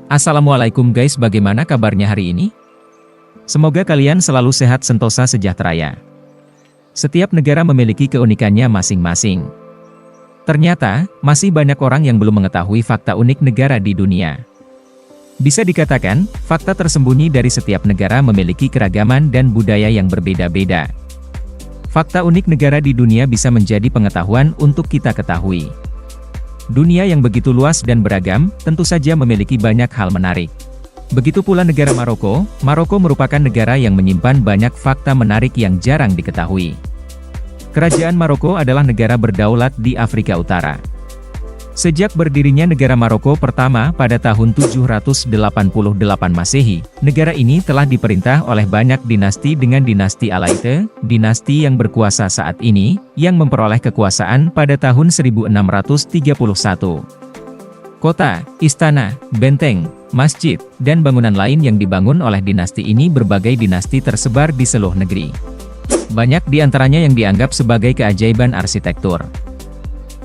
Assalamualaikum guys, bagaimana kabarnya hari ini? Semoga kalian selalu sehat sentosa sejahtera ya. Setiap negara memiliki keunikannya masing-masing. Ternyata, masih banyak orang yang belum mengetahui fakta unik negara di dunia. Bisa dikatakan, fakta tersembunyi dari setiap negara memiliki keragaman dan budaya yang berbeda-beda. Fakta unik negara di dunia bisa menjadi pengetahuan untuk kita ketahui. Dunia yang begitu luas dan beragam, tentu saja memiliki banyak hal menarik. Begitu pula negara Maroko. Maroko merupakan negara yang menyimpan banyak fakta menarik yang jarang diketahui. Kerajaan Maroko adalah negara berdaulat di Afrika Utara. Sejak berdirinya negara Maroko pertama pada tahun 788 Masehi, negara ini telah diperintah oleh banyak dinasti dengan dinasti Alaite, dinasti yang berkuasa saat ini, yang memperoleh kekuasaan pada tahun 1631. Kota, istana, benteng, masjid, dan bangunan lain yang dibangun oleh dinasti ini berbagai dinasti tersebar di seluruh negeri. Banyak di antaranya yang dianggap sebagai keajaiban arsitektur.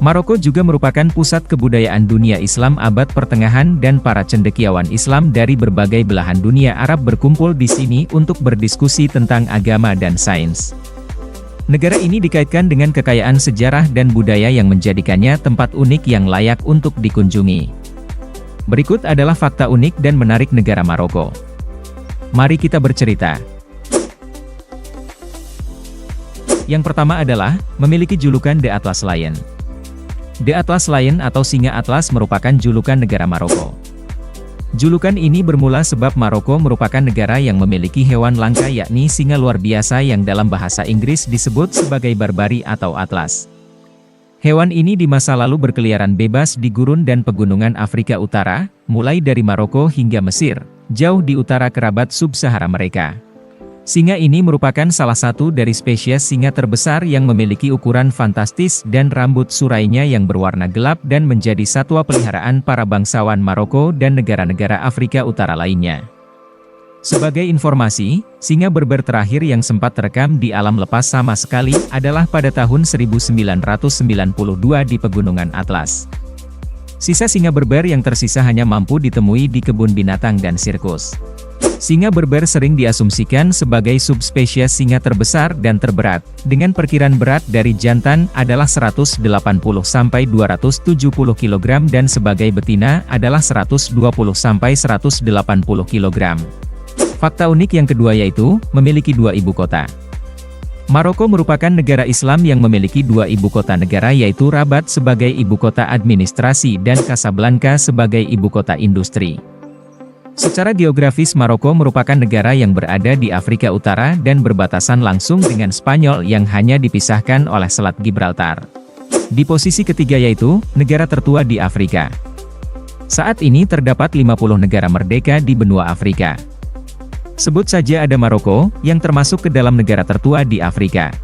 Maroko juga merupakan pusat kebudayaan dunia Islam abad pertengahan dan para cendekiawan Islam dari berbagai belahan dunia Arab berkumpul di sini untuk berdiskusi tentang agama dan sains. Negara ini dikaitkan dengan kekayaan sejarah dan budaya yang menjadikannya tempat unik yang layak untuk dikunjungi. Berikut adalah fakta unik dan menarik negara Maroko. Mari kita bercerita. Yang pertama adalah, memiliki julukan The Atlas Lion. The Atlas Lion atau Singa Atlas merupakan julukan negara Maroko. Julukan ini bermula sebab Maroko merupakan negara yang memiliki hewan langka yakni singa luar biasa yang dalam bahasa Inggris disebut sebagai barbari atau atlas. Hewan ini di masa lalu berkeliaran bebas di gurun dan pegunungan Afrika Utara, mulai dari Maroko hingga Mesir, jauh di utara kerabat sub-Sahara mereka. Singa ini merupakan salah satu dari spesies singa terbesar yang memiliki ukuran fantastis dan rambut surainya yang berwarna gelap dan menjadi satwa peliharaan para bangsawan Maroko dan negara-negara Afrika Utara lainnya. Sebagai informasi, singa berber terakhir yang sempat terekam di alam lepas sama sekali adalah pada tahun 1992 di Pegunungan Atlas. Sisa singa berber yang tersisa hanya mampu ditemui di kebun binatang dan sirkus. Singa berber sering diasumsikan sebagai subspesies singa terbesar dan terberat, dengan perkiraan berat dari jantan adalah 180-270 kg dan sebagai betina adalah 120-180 kg. Fakta unik yang kedua yaitu, memiliki dua ibu kota. Maroko merupakan negara Islam yang memiliki dua ibu kota negara yaitu Rabat sebagai ibu kota administrasi dan Casablanca sebagai ibu kota industri. Secara geografis Maroko merupakan negara yang berada di Afrika Utara dan berbatasan langsung dengan Spanyol yang hanya dipisahkan oleh Selat Gibraltar. Di posisi ketiga yaitu, negara tertua di Afrika. Saat ini terdapat 50 negara merdeka di benua Afrika. Sebut saja ada Maroko, yang termasuk ke dalam negara tertua di Afrika.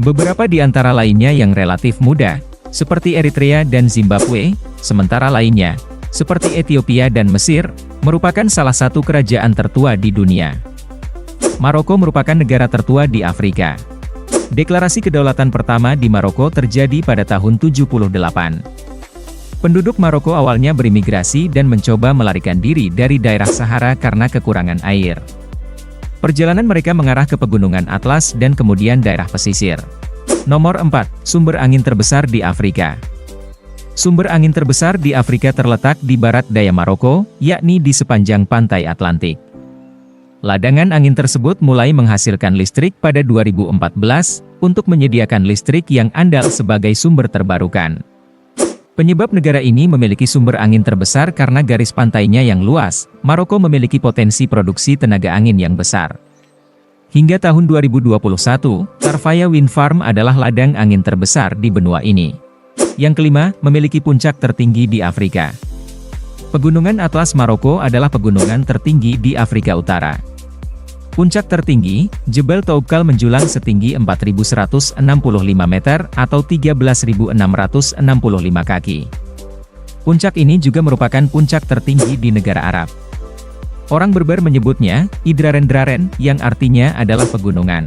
Beberapa di antara lainnya yang relatif muda, seperti Eritrea dan Zimbabwe, sementara lainnya, seperti Ethiopia dan Mesir, merupakan salah satu kerajaan tertua di dunia. Maroko merupakan negara tertua di Afrika. Deklarasi kedaulatan pertama di Maroko terjadi pada tahun 78. Penduduk Maroko awalnya berimigrasi dan mencoba melarikan diri dari daerah Sahara karena kekurangan air. Perjalanan mereka mengarah ke Pegunungan Atlas dan kemudian daerah pesisir. Nomor 4. Sumber angin terbesar di Afrika. Sumber angin terbesar di Afrika terletak di barat daya Maroko, yakni di sepanjang pantai Atlantik. Ladangan angin tersebut mulai menghasilkan listrik pada 2014, untuk menyediakan listrik yang andal sebagai sumber terbarukan. Penyebab negara ini memiliki sumber angin terbesar karena garis pantainya yang luas, Maroko memiliki potensi produksi tenaga angin yang besar. Hingga tahun 2021, Tarfaya Wind Farm adalah ladang angin terbesar di benua ini. Yang kelima, memiliki puncak tertinggi di Afrika. Pegunungan Atlas Maroko adalah pegunungan tertinggi di Afrika Utara. Puncak tertinggi, Jebel Toubkal menjulang setinggi 4.165 meter atau 13.665 kaki. Puncak ini juga merupakan puncak tertinggi di negara Arab. Orang Berber menyebutnya, Idraren-Draren, yang artinya adalah pegunungan.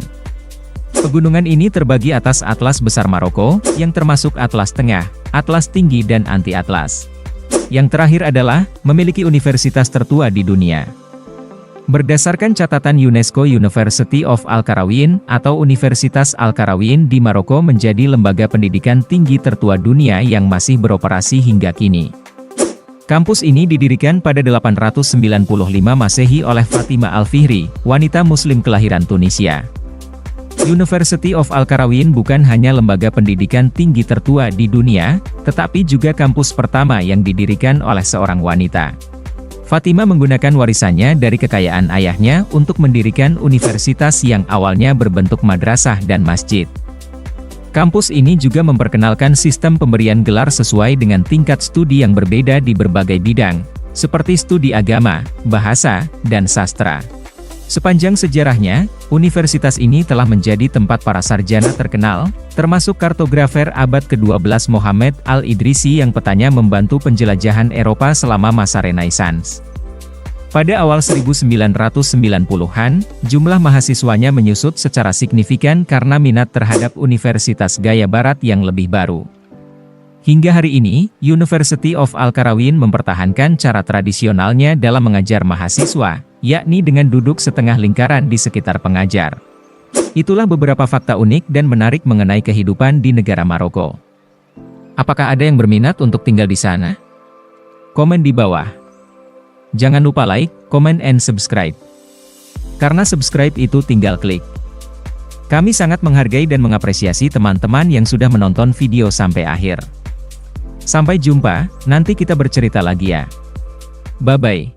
Pegunungan ini terbagi atas Atlas Besar Maroko, yang termasuk Atlas Tengah, Atlas Tinggi dan Anti-Atlas. Yang terakhir adalah, memiliki universitas tertua di dunia. Berdasarkan catatan UNESCO, University of Al-Qarawiyyin, atau Universitas Al-Qarawiyyin di Maroko menjadi lembaga pendidikan tinggi tertua dunia yang masih beroperasi hingga kini. Kampus ini didirikan pada 895 Masehi oleh Fatima Al-Fihri, wanita muslim kelahiran Tunisia. University of Al-Qarawiyyin bukan hanya lembaga pendidikan tinggi tertua di dunia, tetapi juga kampus pertama yang didirikan oleh seorang wanita. Fatima menggunakan warisannya dari kekayaan ayahnya untuk mendirikan universitas yang awalnya berbentuk madrasah dan masjid. Kampus ini juga memperkenalkan sistem pemberian gelar sesuai dengan tingkat studi yang berbeda di berbagai bidang, seperti studi agama, bahasa, dan sastra. Sepanjang sejarahnya, universitas ini telah menjadi tempat para sarjana terkenal, termasuk kartografer abad ke-12 Muhammad Al-Idrisi yang petanya membantu penjelajahan Eropa selama masa Renaissance. Pada awal 1990-an, jumlah mahasiswanya menyusut secara signifikan karena minat terhadap universitas gaya barat yang lebih baru. Hingga hari ini, University of Al-Qarawiyyin mempertahankan cara tradisionalnya dalam mengajar mahasiswa, yakni dengan duduk setengah lingkaran di sekitar pengajar. Itulah beberapa fakta unik dan menarik mengenai kehidupan di negara Maroko. Apakah ada yang berminat untuk tinggal di sana? Komen di bawah. Jangan lupa like, comment, and subscribe. Karena subscribe itu tinggal klik. Kami sangat menghargai dan mengapresiasi teman-teman yang sudah menonton video sampai akhir. Sampai jumpa, nanti kita bercerita lagi ya. Bye-bye.